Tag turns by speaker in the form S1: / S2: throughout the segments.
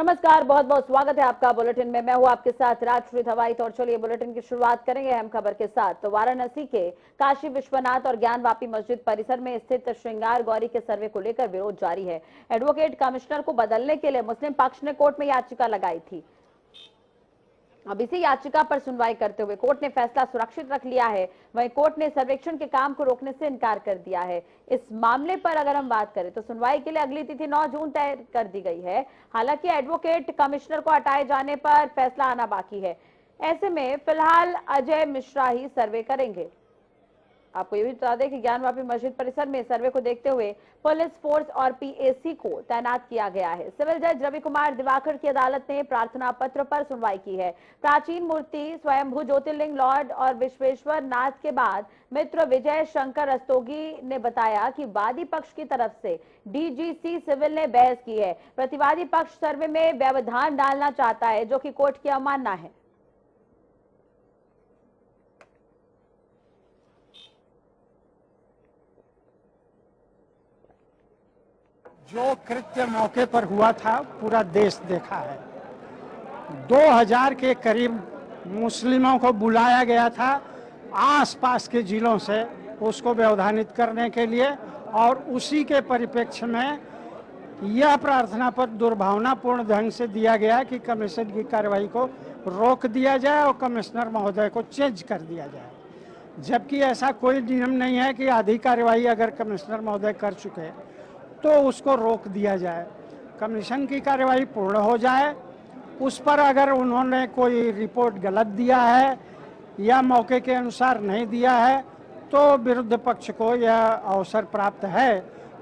S1: नमस्कार, बहुत बहुत स्वागत है आपका बुलेटिन में। मैं हूं आपके साथ राजश्री धवाइत और चलिए बुलेटिन की शुरुआत करेंगे अहम खबर के साथ। तो वाराणसी के काशी विश्वनाथ और ज्ञानवापी मस्जिद परिसर में स्थित श्रृंगार गौरी के सर्वे को लेकर विरोध जारी है। एडवोकेट कमिश्नर को बदलने के लिए मुस्लिम पक्ष ने कोर्ट में याचिका लगाई थी। अब इसी याचिका पर सुनवाई करते हुए कोर्ट ने फैसला सुरक्षित रख लिया है। वहीं कोर्ट ने सर्वेक्षण के काम को रोकने से इनकार कर दिया है। इस मामले पर अगर हम बात करें तो सुनवाई के लिए अगली तिथि 9 जून तय कर दी गई है। हालांकि एडवोकेट कमिश्नर को हटाए जाने पर फैसला आना बाकी है। ऐसे में फिलहाल अजय मिश्रा ही सर्वे करेंगे। आपको ये भी बता दें कि ज्ञानवापी मस्जिद परिसर में सर्वे को देखते हुए पुलिस फोर्स और पीएसी को तैनात किया गया है। सिविल जज रवि कुमार दिवाकर की अदालत ने प्रार्थना पत्र पर सुनवाई की है। प्राचीन मूर्ति स्वयंभू ज्योतिर्लिंग लॉर्ड और विश्वेश्वर नाथ के बाद मित्र विजय शंकर रस्तोगी ने बताया कि वादी पक्ष की तरफ से डीजीसी सिविल ने बहस की है। प्रतिवादी पक्ष सर्वे में व्यवधान डालना चाहता है, जो कि कोर्ट की अवमानना है।
S2: जो कृत्य मौके पर हुआ था पूरा देश देखा है। 2000 के करीब मुस्लिमों को बुलाया गया था आसपास के जिलों से उसको व्यवधानित करने के लिए, और उसी के परिप्रेक्ष्य में यह प्रार्थना पत्र दुर्भावनापूर्ण ढंग से दिया गया कि कमीशन की कार्रवाई को रोक दिया जाए और कमिश्नर महोदय को चेंज कर दिया जाए, जबकि ऐसा कोई नियम नहीं है कि आधी कार्रवाई अगर कमिश्नर महोदय कर चुके तो उसको रोक दिया जाए। कमीशन की कार्रवाई पूर्ण हो जाए, उस पर अगर उन्होंने कोई रिपोर्ट गलत दिया है या मौके के अनुसार नहीं दिया है तो विरुद्ध पक्ष को यह अवसर प्राप्त है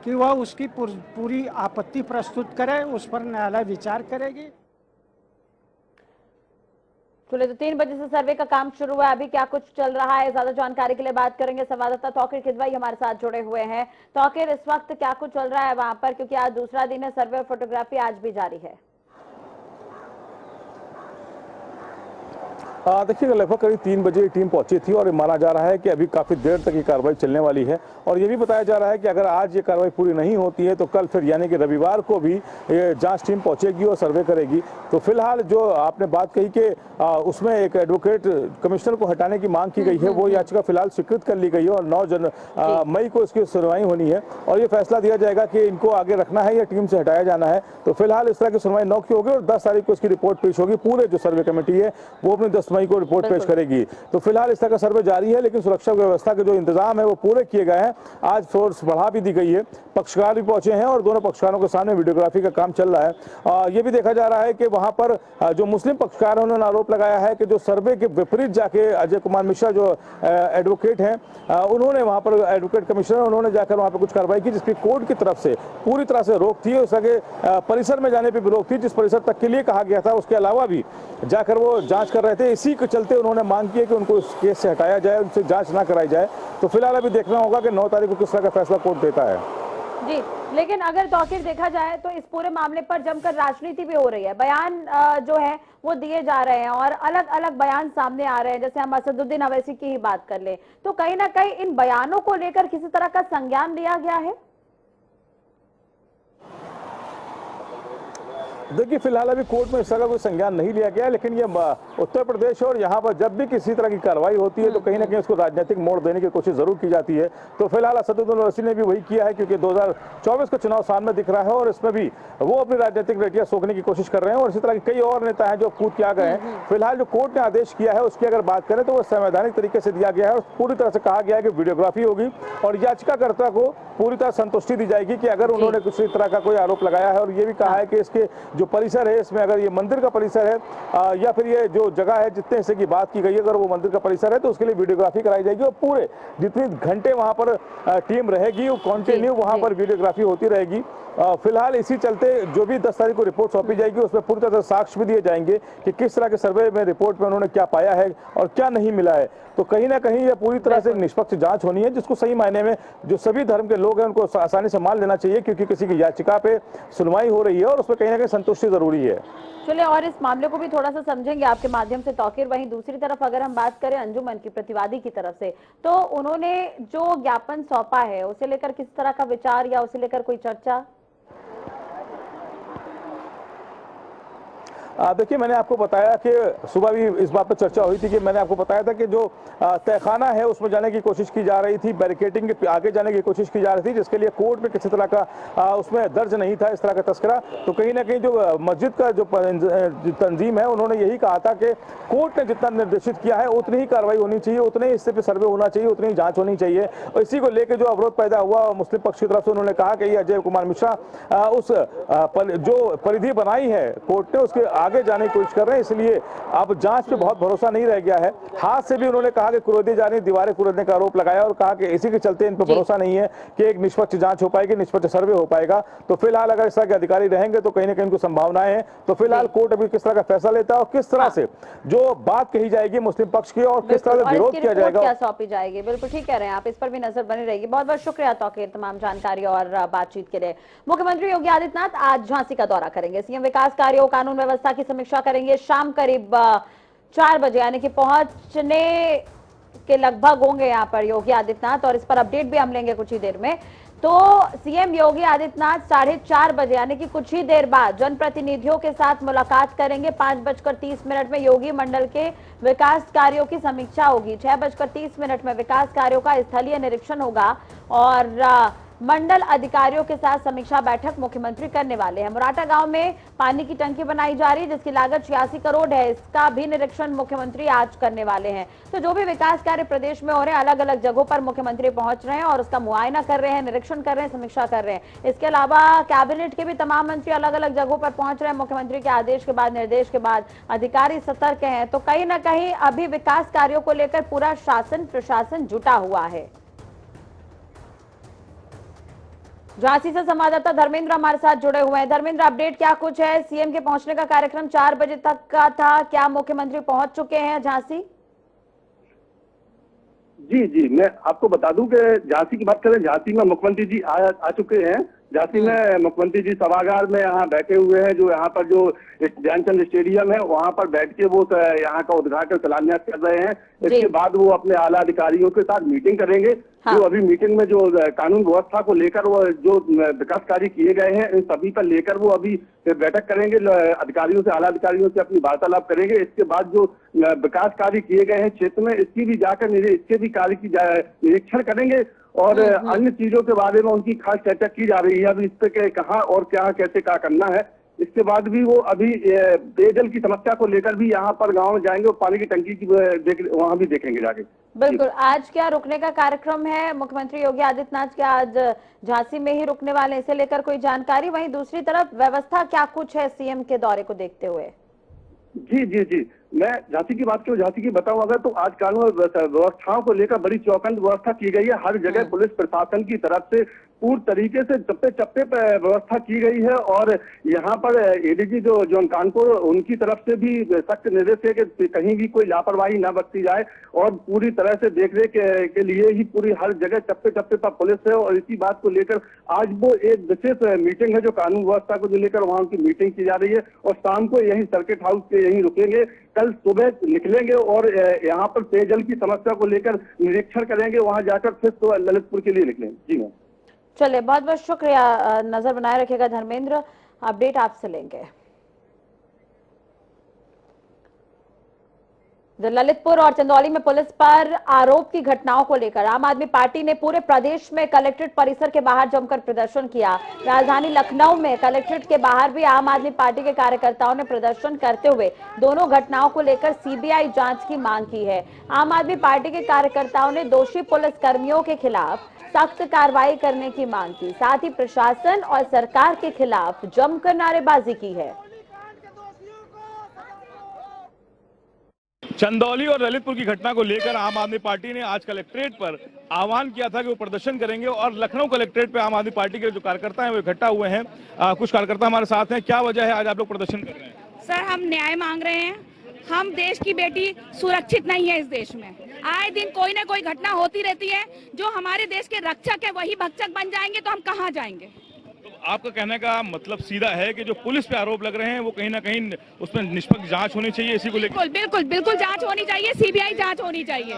S2: कि वह उसकी पूरी आपत्ति प्रस्तुत करे, उस पर न्यायालय विचार करेगी।
S1: चलिए, तो 3 बजे से सर्वे का काम शुरू हुआ है। अभी क्या कुछ चल रहा है, ज्यादा जानकारी के लिए बात करेंगे संवाददाता तौकीर किदवई हमारे साथ जुड़े हुए हैं। तौकीर, इस वक्त क्या कुछ चल रहा है वहां पर, क्योंकि आज दूसरा दिन है, सर्वे और फोटोग्राफी आज भी जारी है।
S3: देखिए, लगभग करीब 3 बजे टीम पहुंची थी और माना जा रहा है कि अभी काफ़ी देर तक ये कार्रवाई चलने वाली है। और ये भी बताया जा रहा है कि अगर आज ये कार्रवाई पूरी नहीं होती है तो कल फिर यानी कि रविवार को भी जांच टीम पहुंचेगी और सर्वे करेगी। तो फिलहाल जो आपने बात कही कि उसमें एक एडवोकेट कमिश्नर को हटाने की मांग की गई है, वो याचिका फिलहाल स्वीकृत कर ली गई है और 9 मई को इसकी सुनवाई होनी है और ये फैसला दिया जाएगा कि इनको आगे रखना है या टीम से हटाया जाना है। तो फिलहाल इस तरह की सुनवाई 9 की होगी और 10 तारीख को इसकी रिपोर्ट पेश होगी। पूरे जो सर्वे कमेटी है वो अपनी 10 मई को रिपोर्ट पेश करेगी। तो फिलहाल इस तरह का सर्वे जारी है, लेकिन सुरक्षा व्यवस्था के जो इंतजाम है वो पूरे किए गए हैं। आज फोर्स बढ़ा भी दी गई है, पक्षकार भी पहुंचे हैं और दोनों पक्षकारों के सामने वीडियोग्राफी का काम चल रहा है। ये भी देखा जा रहा है कि वहां पर जो मुस्लिम पक्षकार हैं उन्होंने आरोप लगाया है कि जो सर्वे के विपरीत जाके अजय कुमार मिश्रा जो एडवोकेट हैं उन्होंने वहां पर एडवोकेट कमिश्नर उन्होंने जाकर वहां पर कुछ कार्रवाई की, जिसकी कोर्ट की तरफ से पूरी तरह से रोक थी। उस तरह परिसर में जाने पर भी रोक थी, जिस परिसर तक के लिए कहा गया था उसके अलावा भी जाकर वो जांच कर रहे थे। इसी के चलते उन्होंने मांग की है कि उनको इस केस से हटाया जाए, उनसे जांच ना कराई जाए। तो फिलहाल अभी देखना होगा कि 9 तारीख को किस तरह का फैसला कोर्ट देता है।
S1: जी, लेकिन अगर तौकीर देखा जाए तो इस पूरे मामले पर जमकर राजनीति भी हो रही है। बयान जो है वो दिए जा रहे हैं और अलग अलग बयान सामने आ रहे हैं। जैसे हम असदुद्दीन अवैसी की ही बात कर ले तो कहीं ना कहीं इन बयानों को लेकर किसी तरह का संज्ञान लिया गया है।
S3: देखिए, फिलहाल अभी कोर्ट में इस तरह का कोई संज्ञान नहीं लिया गया, लेकिन ये उत्तर प्रदेश और यहाँ पर जब भी किसी तरह की कार्रवाई होती है तो कहीं ना कहीं उसको राजनीतिक मोड़ देने की कोशिश जरूर की जाती है। तो फिलहाल असदुद्दीन ओवैसी ने भी वही किया है, क्योंकि 2024 का चुनाव सामने दिख रहा है और इसमें भी वो अपनी राजनीतिक रेटियां सोखने की कोशिश कर रहे हैं और इसी तरह के कई और नेता हैं जो कूद के आ गए हैं। फिलहाल जो कोर्ट ने आदेश किया है उसकी अगर बात करें तो वो संवैधानिक तरीके से दिया गया है और पूरी तरह से कहा गया है कि वीडियोग्राफी होगी और याचिकाकर्ता को पूरी तरह संतुष्टि दी जाएगी कि अगर उन्होंने किसी तरह का कोई आरोप लगाया है। और ये भी कहा है कि इसके जो परिसर है, इसमें अगर ये मंदिर का परिसर है या फिर ये जो जगह है जितने हिस्से की बात की गई है, अगर वो मंदिर का परिसर है तो उसके लिए वीडियोग्राफी कराई जाएगी और पूरे जितने घंटे वहां पर टीम रहेगी वो कंटिन्यू वहां पर वीडियोग्राफी होती रहेगी। फिलहाल इसी चलते जो भी 10 तारीख को रिपोर्ट सौंपी जाएगी उसमें पूरी तरह से साक्ष्य भी दिए जाएंगे कि किस तरह के सर्वे में रिपोर्ट में उन्होंने क्या पाया है और क्या नहीं मिला है। तो कहीं ना कहीं यह पूरी तरह से निष्पक्ष जांच होनी है, जिसको सही मायने में जो सभी धर्म के लोग हैं उनको आसानी से मान लेना चाहिए, क्योंकि किसी की याचिका पे सुनवाई हो रही है और उसमें कहीं ना कहीं संतुष्टि जरूरी है।
S1: चलिए, और इस मामले को भी थोड़ा सा समझेंगे आपके माध्यम से तौकीर। वहीं दूसरी तरफ अगर हम बात करें अंजुमन की प्रतिवादी की तरफ से, तो उन्होंने जो ज्ञापन सौंपा है उसे लेकर किस तरह का विचार या उसे लेकर कोई चर्चा?
S3: देखिए, मैंने आपको बताया कि सुबह भी इस बात पर चर्चा हुई थी कि मैंने आपको बताया था कि जो तहखाना है उसमें जाने की कोशिश की जा रही थी, बैरिकेडिंग के आगे जाने की कोशिश की जा रही थी, जिसके लिए कोर्ट में किसी तरह का उसमें दर्ज नहीं था इस तरह का तस्करा। तो कहीं ना कहीं जो मस्जिद का जो तंजीम है उन्होंने यही कहा था कि कोर्ट ने जितना निर्देशित किया है उतनी ही कार्रवाई होनी चाहिए, उतने ही इससे पे सर्वे होना चाहिए, उतनी ही जांच होनी चाहिए। और इसी को लेकर जो अवरोध पैदा हुआ मुस्लिम पक्ष की तरफ से, उन्होंने कहा कि ये अजय कुमार मिश्रा उस जो परिधि बनाई है कोर्ट ने उसके आगे जाने की कोशिश कर रहे हैं, इसलिए अब जांच पे बहुत भरोसा नहीं रह गया है। हाथ से भी उन्होंने कहा कि कुरेदी जा रही, दीवारें कुरेदने का आरोप लगाया और कहा कि इसी के चलते इन पर भरोसा नहीं है कि एक निष्पक्ष जांच हो पाएगी, निष्पक्ष सर्वे हो पाएगा। तो फिलहाल अगर इस तरह के अधिकारी रहेंगे तो कहीं ना कहीं उनको संभावनाएं हैं। तो फिलहाल कोर्ट अभी किस तरह का फैसला लेता है और किस तरह से जो बात कही जाएगी मुस्लिम पक्ष की और किस तरह से विरोध किया जाएगा,
S1: क्या सौंपी जाएगी। बिल्कुल ठीक कह रहे हैं आप, इस पर भी नजर बनी रहेगी। बहुत बहुत शुक्रिया तौकीर तमाम जानकारी और बातचीत के लिए। मुख्यमंत्री योगी आदित्यनाथ आज झांसी का दौरा करेंगे, सीएम विकास कार्यों कानून व्यवस्था की समीक्षा करेंगे। शाम करीब 4 बजे यानी कि पहुंचने के लगभग होंगे यहाँ पर योगी आदित्यनाथ, और इस पर अपडेट भी हम लेंगे कुछ ही देर में। तो सीएम योगी आदित्यनाथ 4:30 बजे यानी कि कुछ ही देर बाद जनप्रतिनिधियों के साथ मुलाकात करेंगे। 5:30 में योगी मंडल के विकास कार्यों की समीक्षा होगी। 6:30 में विकास कार्यों का स्थलीय निरीक्षण होगा और मंडल अधिकारियों के साथ समीक्षा बैठक मुख्यमंत्री करने वाले हैं। मुराटा गांव में पानी की टंकी बनाई जा रही है जिसकी लागत 86 करोड़ है, इसका भी निरीक्षण मुख्यमंत्री आज करने वाले हैं। तो जो भी विकास कार्य प्रदेश में हो रहे हैं, अलग अलग जगहों पर मुख्यमंत्री पहुंच रहे हैं और उसका मुआयना कर रहे हैं, निरीक्षण कर रहे हैं, समीक्षा कर रहे हैं। इसके अलावा कैबिनेट के भी तमाम मंत्री अलग अलग जगहों पर पहुंच रहे हैं। मुख्यमंत्री के आदेश के बाद, निर्देश के बाद अधिकारी सतर्क हैं। तो कहीं ना कहीं अभी विकास कार्यों को लेकर पूरा शासन प्रशासन जुटा हुआ है। झांसी से संवाददाता धर्मेंद्र हमारे साथ जुड़े हुए हैं। धर्मेंद्र, अपडेट क्या कुछ है? सीएम के पहुंचने का कार्यक्रम 4 बजे तक का था, क्या मुख्यमंत्री पहुंच चुके हैं झांसी?
S4: जी, मैं आपको बता दूं कि झांसी की बात करें, झांसी में मुख्यमंत्री जी आ चुके हैं। झांसी में मुख्यमंत्री जी सभागार में यहाँ बैठे हुए हैं। जो यहाँ पर जो ध्यानचंद स्टेडियम है वहाँ पर बैठ के वो यहाँ का उद्घाटन शिलान्यास कर रहे हैं। इसके बाद वो अपने आला अधिकारियों के साथ मीटिंग करेंगे। हाँ। जो अभी मीटिंग में जो कानून व्यवस्था को लेकर वो जो विकास कार्य किए गए हैं इन सभी पर लेकर वो अभी बैठक करेंगे, अधिकारियों से, आला अधिकारियों से अपनी वार्तालाप करेंगे। इसके बाद जो विकास कार्य किए गए हैं क्षेत्र में इसकी भी जाकर इसके भी कार्य की निरीक्षण करेंगे और अन्य चीजों के बारे में उनकी खास चर्चा की जा रही है। अभी इस पे कहाँ और क्या कैसे क्या करना है। इसके बाद भी वो अभी पेयजल की समस्या को लेकर भी यहाँ पर गांव में जाएंगे और पानी की टंकी की वहाँ भी देखेंगे जाके।
S1: बिल्कुल। आज क्या रुकने का कार्यक्रम है? मुख्यमंत्री योगी आदित्यनाथ क्या आज झांसी में ही रुकने वाले, इसे लेकर कोई जानकारी? वहीं दूसरी तरफ व्यवस्था क्या कुछ है सीएम के दौरे को देखते हुए?
S4: जी, मैं झांसी की बात करूं, झांसी की बताऊं अगर तो आज कानून व्यवस्थाओं को लेकर बड़ी चौकन्नी व्यवस्था की गई है। हर जगह पुलिस प्रशासन की तरफ से पूर्ण तरीके से चप्पे पे व्यवस्था की गई है और यहाँ पर एडीजी जो जॉन कानपुर उनकी तरफ से भी सख्त निर्देश है कि कहीं भी कोई लापरवाही न बरती जाए और पूरी तरह से देखरेख के लिए ही पूरी हर जगह चप्पे पर पुलिस है। और इसी बात को लेकर आज वो एक विशेष मीटिंग है जो कानून व्यवस्था को लेकर वहाँ की मीटिंग की जा रही है और शाम को यही सर्किट हाउस के यहीं रुकेंगे। कल सुबह निकलेंगे और यहाँ पर पेयजल की समस्या को लेकर निरीक्षण करेंगे, वहाँ जाकर फिर तो ललितपुर के लिए निकलेंगे। जी मैम,
S1: चलिए, बहुत बहुत शुक्रिया। नजर बनाए रखिएगा धर्मेंद्र, अपडेट आपसे लेंगे। ललितपुर और चंदौली में पुलिस पर आरोप की घटनाओं को लेकर आम आदमी पार्टी ने पूरे प्रदेश में कलेक्ट्रेट परिसर के बाहर जमकर प्रदर्शन किया। राजधानी लखनऊ में कलेक्ट्रेट के बाहर भी आम आदमी पार्टी के कार्यकर्ताओं ने प्रदर्शन करते हुए दोनों घटनाओं को लेकर सीबीआई जांच की मांग की है। आम आदमी पार्टी के कार्यकर्ताओं ने दोषी पुलिस कर्मियों के खिलाफ सख्त कार्रवाई करने की मांग की, साथ ही प्रशासन और सरकार के खिलाफ जमकर नारेबाजी की है।
S3: चंदौली और ललितपुर की घटना को लेकर आम आदमी पार्टी ने आज कलेक्ट्रेट पर आह्वान किया था कि वो प्रदर्शन करेंगे और लखनऊ कलेक्ट्रेट पे आम आदमी पार्टी के जो कार्यकर्ता हैं वो इकट्ठा हुए हैं। कुछ कार्यकर्ता हमारे साथ हैं। क्या वजह है आज आप लोग प्रदर्शन कर रहे हैं?
S5: सर, हम न्याय मांग रहे हैं। हम देश की बेटी सुरक्षित नहीं है इस देश में। आए दिन कोई ना कोई घटना होती रहती है। जो हमारे देश के रक्षक है वही भक्षक बन जाएंगे तो हम कहाँ जाएंगे?
S3: आपका कहने का मतलब सीधा है कि जो पुलिस पे आरोप लग रहे हैं वो कहीं ना कहीं उसमें निष्पक्ष जांच होनी चाहिए, इसी को लेकर?
S5: बिल्कुल जांच होनी चाहिए, सीबीआई जांच होनी चाहिए।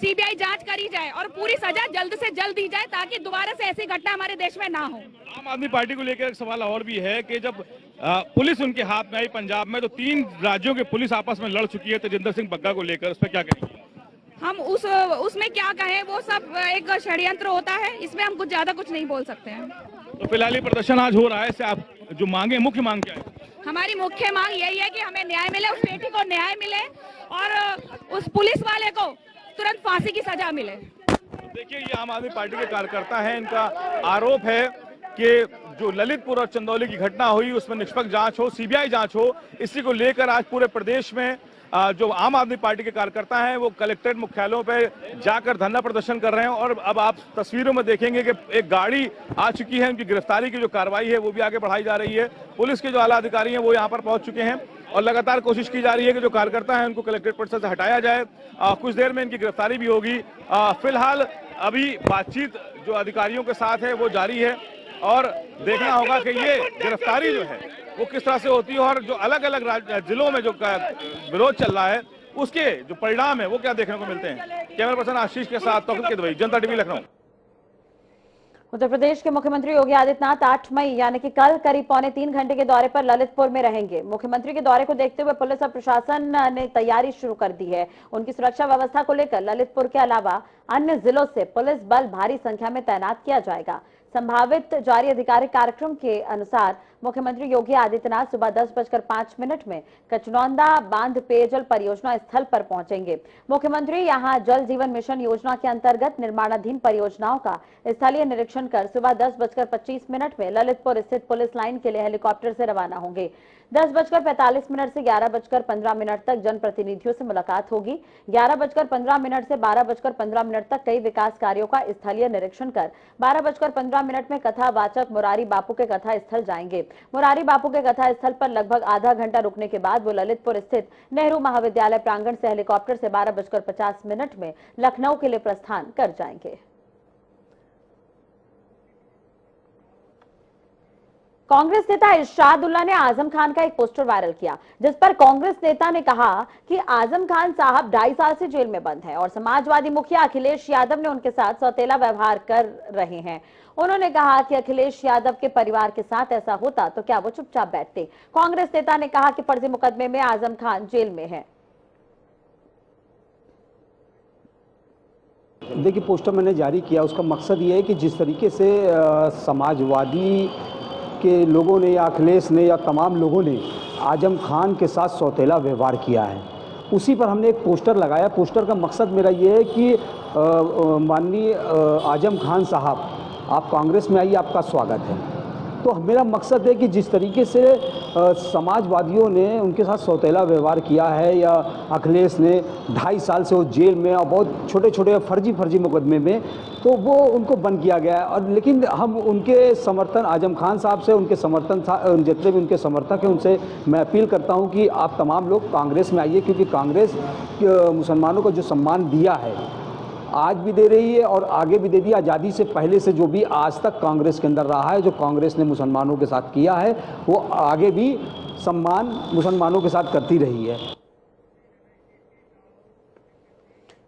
S5: सीबीआई जांच करी जाए और पूरी सजा जल्द से जल्द दी जाए ताकि दोबारा से ऐसी घटना हमारे देश में ना हो।
S3: आम आदमी पार्टी को लेकर एक सवाल और भी है कि जब पुलिस उनके हाथ में आई पंजाब में, तो 3 राज्यों की पुलिस आपस में लड़ चुकी है तेजिंदर सिंह बग्गा को लेकर, उस पर क्या कहेंगे?
S5: हम उसमें क्या कहें, वो सब एक षड्यंत्र होता है, इसमें हम कुछ ज्यादा कुछ नहीं बोल सकते हैं।
S3: तो फिलहाल ये प्रदर्शन आज हो रहा है, इससे आप जो मांगे, मुख्य मांग क्या है?
S5: हमारी मुख्य मांग यही है कि हमें न्याय मिले, उस बेटी को न्याय मिले और उस पुलिस वाले को तुरंत फांसी की सजा मिले।
S3: देखिए, ये आम आदमी पार्टी के कार्यकर्ता हैं, इनका आरोप है कि जो ललितपुर और चंदौली की घटना हुई उसमें निष्पक्ष जांच हो, सीबीआई जांच हो। इसी को लेकर आज पूरे प्रदेश में जो आम आदमी पार्टी के कार्यकर्ता हैं वो कलेक्ट्रेट मुख्यालयों पे जाकर धरना प्रदर्शन कर रहे हैं। और अब आप तस्वीरों में देखेंगे कि एक गाड़ी आ चुकी है, उनकी गिरफ्तारी की जो कार्रवाई है वो भी आगे बढ़ाई जा रही है। पुलिस के जो आला अधिकारी हैं वो यहाँ पर पहुंच चुके हैं और लगातार कोशिश की जा रही है कि जो कार्यकर्ता हैं उनको कलेक्ट्रेट परिसर से हटाया जाए। कुछ देर में इनकी गिरफ्तारी भी होगी। फिलहाल अभी बातचीत जो अधिकारियों के साथ है वो जारी है और देखना होगा कि ये गिरफ्तारी जो है वो किस तरह से होती है और जो अलग अलग जिलों में जो विरोध चल रहा है उसके जो परिणाम है वो क्या देखने को मिलते हैं। कैमरा पर्सन आशीष के साथ तौफीक किदवई, जनता टीवी, लखनऊ।
S1: उत्तर प्रदेश के मुख्यमंत्री योगी आदित्यनाथ 8 मई यानी कि कल करीब 2.25 घंटे के दौरे पर ललितपुर में रहेंगे। मुख्यमंत्री के दौरे को देखते हुए पुलिस और प्रशासन ने तैयारी शुरू कर दी है। उनकी सुरक्षा व्यवस्था को लेकर ललितपुर के अलावा अन्य जिलों से पुलिस बल भारी संख्या में तैनात किया जाएगा। संभावित जारी आधिकारिक कार्यक्रम के अनुसार मुख्यमंत्री योगी आदित्यनाथ सुबह 10:05 में कचनौंदा बांध पेयजल परियोजना स्थल पर पहुंचेंगे। मुख्यमंत्री यहां जल जीवन मिशन योजना के अंतर्गत निर्माणाधीन परियोजनाओं का स्थलीय निरीक्षण कर सुबह 10:25 में ललितपुर स्थित पुलिस लाइन के लिए हेलीकॉप्टर से रवाना होंगे। 10:45 से 11:15 तक जनप्रतिनिधियों से मुलाकात होगी। 11:15 से 12:15 तक कई विकास कार्यों का स्थलीय निरीक्षण कर 12:15 में कथावाचक मुरारी बापू के कथा स्थल जाएंगे। मुरारी बापू के कथा स्थल पर लगभग आधा घंटा रुकने के बाद वो ललितपुर स्थित नेहरू महाविद्यालय प्रांगण से हेलीकॉप्टर से 12:50 में लखनऊ के लिए प्रस्थान कर जाएंगे। कांग्रेस नेता इरशादुल्ला ने आजम खान का एक पोस्टर वायरल किया जिस पर कांग्रेस नेता ने कहा कि आजम खान साहब 2.5 साल से जेल में बंद हैं और समाजवादी मुखिया अखिलेश यादव ने उनके साथ सौतेला व्यवहार कर रहे हैं। उन्होंने कहा कि अखिलेश यादव के परिवार के साथ ऐसा होता तो क्या वो चुपचाप बैठते। कांग्रेस नेता ने कहा कि फर्जी मुकदमे में आजम खान जेल में है।
S6: देखिए, पोस्टर मैंने जारी किया, उसका मकसद ये है कि जिस तरीके से समाजवादी के लोगों ने या अखिलेश ने या तमाम लोगों ने आजम खान के साथ सौतेला व्यवहार किया है, उसी पर हमने एक पोस्टर लगाया। पोस्टर का मकसद मेरा ये है कि माननीय आजम खान साहब, आप कांग्रेस में आइए, आपका स्वागत है। तो मेरा मकसद है कि जिस तरीके से समाजवादियों ने उनके साथ सौतेला व्यवहार किया है या अखिलेश ने 2.5 साल से वो जेल में और बहुत छोटे छोटे फर्जी मुकदमे में, तो वो उनको बंद किया गया है। और लेकिन हम उनके समर्थन, आजम खान साहब से, उनके समर्थन जितने भी उनके समर्थक हैं उनसे मैं अपील करता हूं कि आप तमाम लोग कांग्रेस में आइए, क्योंकि कांग्रेस मुसलमानों को जो सम्मान दिया है आज भी दे रही है और आगे भी दे दी। आज़ादी से पहले से जो भी आज तक कांग्रेस के अंदर रहा है, जो कांग्रेस ने मुसलमानों के साथ किया है, वो आगे भी सम्मान मुसलमानों के साथ करती रही है।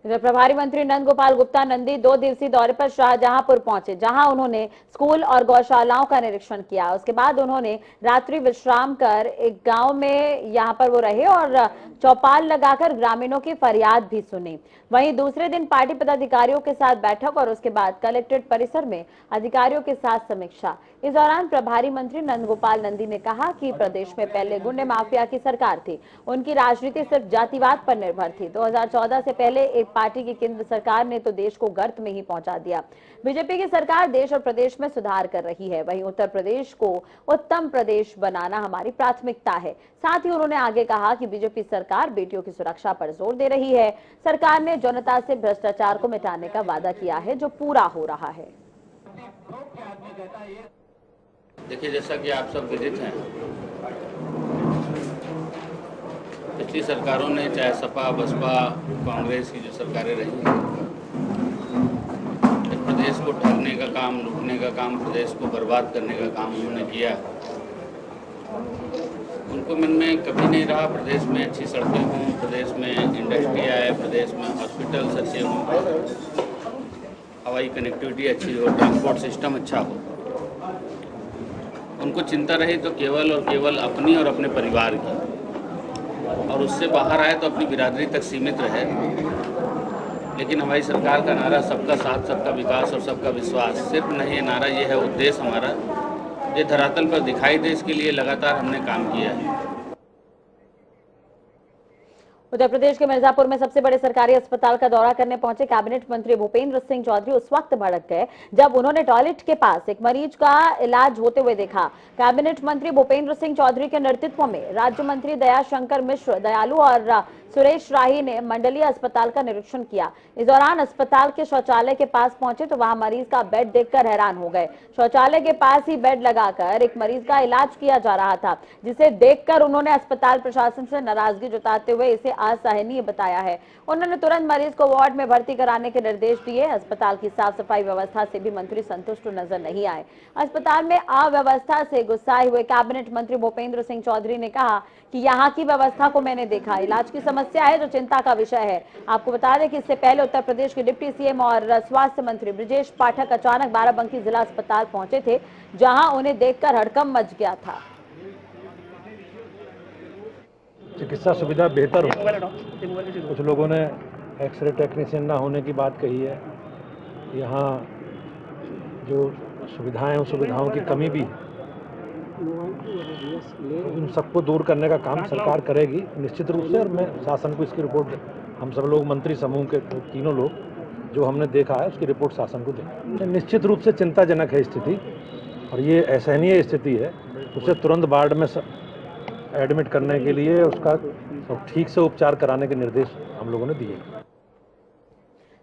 S1: प्रभारी मंत्री नंद गोपाल गुप्ता नंदी 2 दिवसीय दौरे पर शाहजहांपुर पहुंचे, जहां उन्होंने स्कूल और गौशालाओं का निरीक्षण किया। उसके बाद उन्होंने रात्रि विश्राम कर एक गांव में यहां पर वो रहे और चौपाल लगाकर ग्रामीणों की फरियाद भी सुनी। वहीं दूसरे दिन पार्टी पदाधिकारियों के साथ बैठक और उसके बाद कलेक्ट्रेट परिसर में अधिकारियों के साथ समीक्षा। इस दौरान प्रभारी मंत्री नंद गोपाल नंदी ने कहा कि प्रदेश में पहले गुंडे माफिया की सरकार थी, उनकी राजनीति सिर्फ जातिवाद पर निर्भर थी। 2014 से पहले एक पार्टी की केंद्र सरकार ने तो देश को गर्त में ही पहुंचा दिया। बीजेपी की सरकार देश और प्रदेश में सुधार कर रही है। वहीं उत्तर प्रदेश को उत्तम प्रदेश बनाना हमारी प्राथमिकता है। साथ ही उन्होंने आगे कहा कि बीजेपी सरकार बेटियों की सुरक्षा पर जोर दे रही है। सरकार ने जनता से भ्रष्टाचार को मिटाने का वादा किया है, जो पूरा हो रहा है।
S7: देखिए, जैसा कि आप सब विदित हैं, पिछली सरकारों ने, चाहे सपा, बसपा, कांग्रेस की जो सरकारें रही हैं, प्रदेश को ठगने का काम, लूटने का काम, प्रदेश को बर्बाद करने का काम उन्होंने किया। उनको मन में कभी नहीं रहा प्रदेश में अच्छी सड़कें हों, प्रदेश में इंडस्ट्री आए, प्रदेश में हॉस्पिटल्स अच्छे हों, हवाई कनेक्टिविटी अच्छी हो, ट्रांसपोर्ट सिस्टम अच्छा हो। उनको चिंता रही तो केवल और केवल अपनी और अपने परिवार की, और उससे बाहर आए तो अपनी बिरादरी तक सीमित रहे। लेकिन हमारी सरकार का नारा सबका साथ, सबका विकास और सबका विश्वास सिर्फ नहीं, नारा ये है, उद्देश्य हमारा ये धरातल पर दिखाई दे, इसके लिए लगातार हमने काम किया है।
S1: उत्तर प्रदेश के मिर्जापुर में सबसे बड़े सरकारी अस्पताल का दौरा करने पहुंचे कैबिनेट मंत्री भूपेंद्र सिंह चौधरी उस वक्त भड़क गए जब उन्होंने टॉयलेट के पास एक मरीज का इलाज होते हुए देखा। कैबिनेट मंत्री भूपेंद्र सिंह चौधरी के नेतृत्व में राज्य मंत्री दयाशंकर मिश्र, दयालु और सुरेश राही ने मंडलीय अस्पताल का निरीक्षण किया। इस दौरान अस्पताल के शौचालय के पास पहुंचे तो वहां मरीज का बेड देखकर हैरान हो गए। शौचालय के पास ही बेड लगाकर एक मरीज का इलाज किया जा रहा था, जिसे देखकर उन्होंने अस्पताल प्रशासन से नाराजगी जताते हुए इसे असहनीय बताया है। उन्होंने तुरंत मरीज को वार्ड में भर्ती कराने के निर्देश दिए। अस्पताल की साफ सफाई व्यवस्था से भी मंत्री संतुष्ट नजर नहीं आए। अस्पताल में अव्यवस्था से गुस्साए हुए कैबिनेट मंत्री भूपेंद्र सिंह चौधरी ने कहा कि यहाँ की व्यवस्था को मैंने देखा, इलाज की समस्या है जो चिंता का विषय है। आपको बता दें कि इससे पहले उत्तर प्रदेश के डिप्टी सीएम और स्वास्थ्य मंत्री ब्रजेश पाठक अचानक बाराबंकी जिला अस्पताल पहुंचे थे, जहां उन्हें देखकर हड़कंप मच गया था।
S8: चिकित्सा सुविधा बेहतर हो, कुछ लोगों ने एक्सरे टेक्नीशियन ना होने की बात कही है। यहाँ जो सुविधाएं, उन सुविधाओं की कमी भी है, उन सबको दूर करने का काम सरकार करेगी निश्चित रूप से। और मैं शासन को इसकी रिपोर्ट, हम सब लोग मंत्री समूह के तीनों लोग जो हमने देखा है उसकी रिपोर्ट शासन को देंगे। निश्चित रूप से चिंताजनक है स्थिति और ये असहनीय स्थिति है। उसे तुरंत वार्ड में एडमिट करने के लिए उसका ठीक से उपचार कराने के निर्देश हम लोगों ने दिए।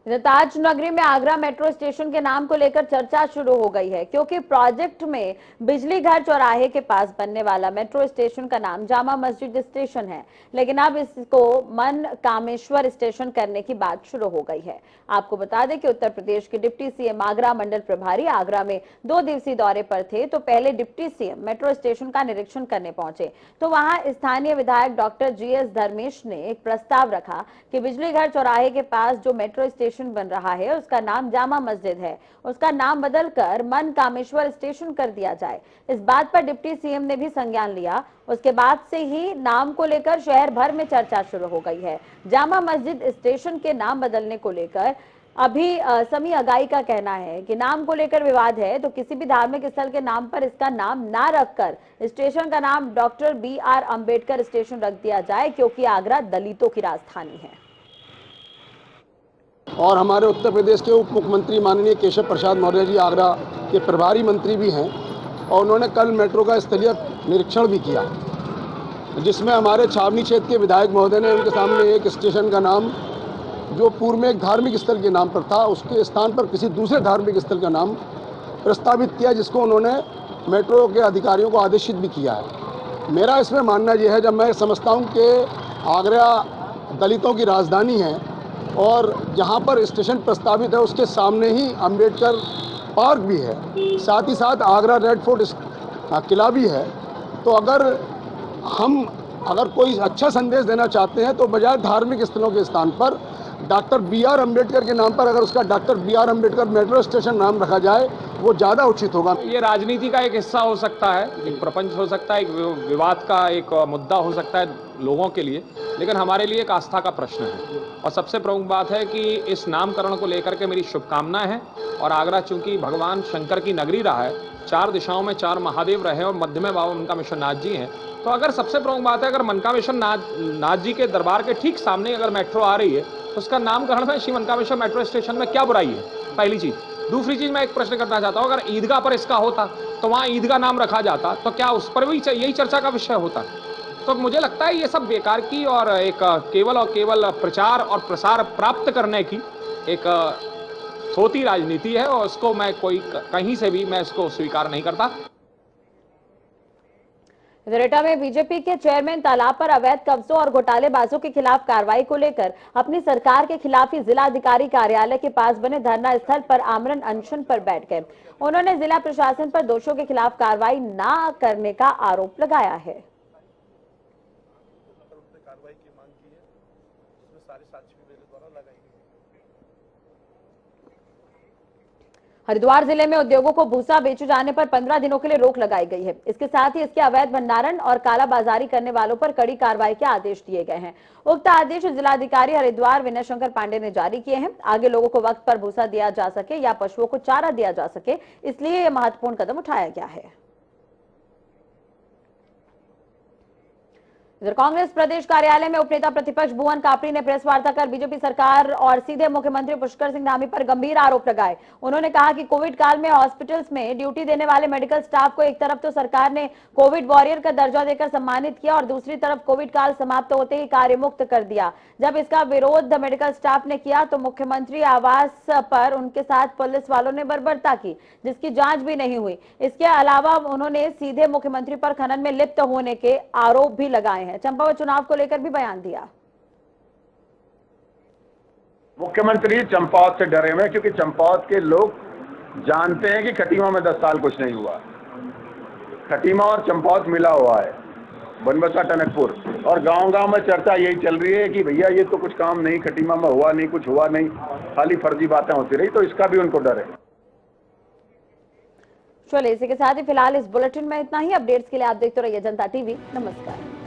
S1: ताज नगरी में आगरा मेट्रो स्टेशन के नाम को लेकर चर्चा शुरू हो गई है, क्योंकि प्रोजेक्ट में बिजली घर चौराहे के पास बनने वाला मेट्रो स्टेशन का नाम जामा मस्जिद स्टेशन है, लेकिन अब इसको मन कामेश्वर स्टेशन करने की बात शुरू हो गई है। आपको बता दें कि उत्तर प्रदेश के डिप्टी सीएम आगरा मंडल प्रभारी आगरा में 2 दिवसीय दौरे पर थे, तो पहले डिप्टी सीएम मेट्रो स्टेशन का निरीक्षण करने पहुंचे तो वहां स्थानीय विधायक डॉक्टर GS धर्मेश ने एक प्रस्ताव रखा कि बिजली घर चौराहे के पास जो मेट्रो स्टेशन बन रहा है उसका नाम जामा मस्जिद है, उसका नाम बदलकर मन कामेश्वर स्टेशन कर दिया जाए। इस बात पर डिप्टी सीएम ने भी संज्ञान लिया। उसके बाद से ही नाम को लेकर शहर भर में चर्चा शुरू हो गई है। जामा मस्जिद स्टेशन के नाम बदलने को लेकर अभी समी अगाई का कहना है कि नाम को लेकर विवाद है, तो किसी भी धार्मिक स्थल के नाम पर इसका नाम ना रखकर स्टेशन का नाम डॉक्टर BR अम्बेडकर स्टेशन रख दिया जाए, क्योंकि आगरा दलितों की राजधानी है।
S9: और हमारे उत्तर प्रदेश के उप मुख्यमंत्री माननीय केशव प्रसाद मौर्य जी आगरा के प्रभारी मंत्री भी हैं और उन्होंने कल मेट्रो का स्थलीय निरीक्षण भी किया, जिसमें हमारे छावनी क्षेत्र के विधायक महोदय ने उनके सामने एक स्टेशन का नाम जो पूर्व में एक धार्मिक स्थल के नाम पर था उसके स्थान पर किसी दूसरे धार्मिक स्थल का नाम प्रस्तावित किया, जिसको उन्होंने मेट्रो के अधिकारियों को आदेशित भी किया है। मेरा इसमें मानना यह है, जब मैं समझता हूँ कि आगरा दलितों की राजधानी है और जहाँ पर स्टेशन प्रस्तावित है उसके सामने ही अंबेडकर पार्क भी है, साथ ही साथ आगरा रेड फोर्ट किला भी है, तो अगर कोई अच्छा संदेश देना चाहते हैं तो बजाय धार्मिक स्थलों के स्थान पर डॉक्टर BR अम्बेडकर के नाम पर अगर उसका doctor BR Ambedkar metro station नाम रखा जाए वो ज़्यादा उचित होगा।
S10: ये राजनीति का एक हिस्सा हो सकता है, एक प्रपंच हो सकता है, एक विवाद का एक मुद्दा हो सकता है लोगों के लिए, लेकिन हमारे लिए एक आस्था का प्रश्न है। और सबसे प्रमुख बात है कि इस नामकरण को लेकर के मेरी शुभकामनाएं हैं। और आगरा चूंकि भगवान शंकर की नगरी रहा है, 4 दिशाओं में 4 महादेव रहे और मध्य में बाबा मनकामेश्वर नाथ जी हैं, तो अगर सबसे प्रमुख बात है, अगर मनकामेश्वर नाथ जी के दरबार के ठीक सामने अगर मेट्रो आ रही है तो उसका नामकरण में श्री मनकामेश्वर मेट्रो स्टेशन में क्या बुराई है, पहली चीज। दूसरी चीज मैं एक प्रश्न करना चाहता हूं, अगर ईदगाह पर इसका होता तो वहां ईदगाह नाम रखा जाता तो क्या उस पर भी यही चर्चा का विषय होता? तो मुझे लगता है ये सब बेकार की और एक केवल और केवल प्रचार और प्रसार प्राप्त करने की एक थोती राजनीति है और उसको मैं कहीं से भी मैं इसको स्वीकार नहीं करता।
S1: इधर एटा में बीजेपी के चेयरमैन तालाब पर अवैध कब्जों और घोटालेबाजों के खिलाफ कार्रवाई को लेकर अपनी सरकार के खिलाफ ही जिलाधिकारी कार्यालय के पास बने धरना स्थल पर आमरण अनशन पर बैठ गए। उन्होंने जिला प्रशासन पर दोषियों के खिलाफ कार्रवाई न करने का आरोप लगाया है। हरिद्वार जिले में उद्योगों को भूसा बेचे जाने पर 15 दिनों के लिए रोक लगाई गई है। इसके साथ ही इसके अवैध भंडारण और कालाबाजारी करने वालों पर कड़ी कार्रवाई के आदेश दिए गए हैं। उक्त आदेश जिलाधिकारी हरिद्वार विनय शंकर पांडे ने जारी किए हैं। आगे लोगों को वक्त पर भूसा दिया जा सके या पशुओं को चारा दिया जा सके, इसलिए यह महत्वपूर्ण कदम उठाया गया है। इधर कांग्रेस प्रदेश कार्यालय में उपनेता प्रतिपक्ष भुवन कापड़ी ने प्रेस वार्ता कर बीजेपी सरकार और सीधे मुख्यमंत्री पुष्कर सिंह धामी पर गंभीर आरोप लगाए। उन्होंने कहा कि कोविड काल में हॉस्पिटल्स में ड्यूटी देने वाले मेडिकल स्टाफ को एक तरफ तो सरकार ने कोविड वॉरियर का दर्जा देकर सम्मानित किया और दूसरी तरफ कोविड काल समाप्त होते ही कार्य मुक्त कर दिया। जब इसका विरोध मेडिकल स्टाफ ने किया तो मुख्यमंत्री आवास पर उनके साथ पुलिस वालों ने बर्बरता की, जिसकी जांच भी नहीं हुई। इसके अलावा उन्होंने सीधे मुख्यमंत्री पर खनन में लिप्त होने के आरोप भी लगाए हैं। चंपावत चुनाव को लेकर भी बयान दिया।
S11: मुख्यमंत्री चंपावत से डरे हुए क्योंकि चंपावत के लोग जानते हैं कि खटीमा में 10 साल कुछ नहीं हुआ। खटीमा और चंपावत मिला हुआ है, बनबसा टनकपुर, और गांव-गांव में चर्चा यही चल रही है कि भैया ये तो कुछ काम नहीं, खटीमा में हुआ नहीं, कुछ हुआ नहीं, खाली फर्जी बातें होती रही, तो इसका भी उनको डर है।
S1: चलिए, इसी के साथ ही फिलहाल इस बुलेटिन में इतना ही। अपडेट्स के लिए आप देखते रहिए जनता टीवी। नमस्कार।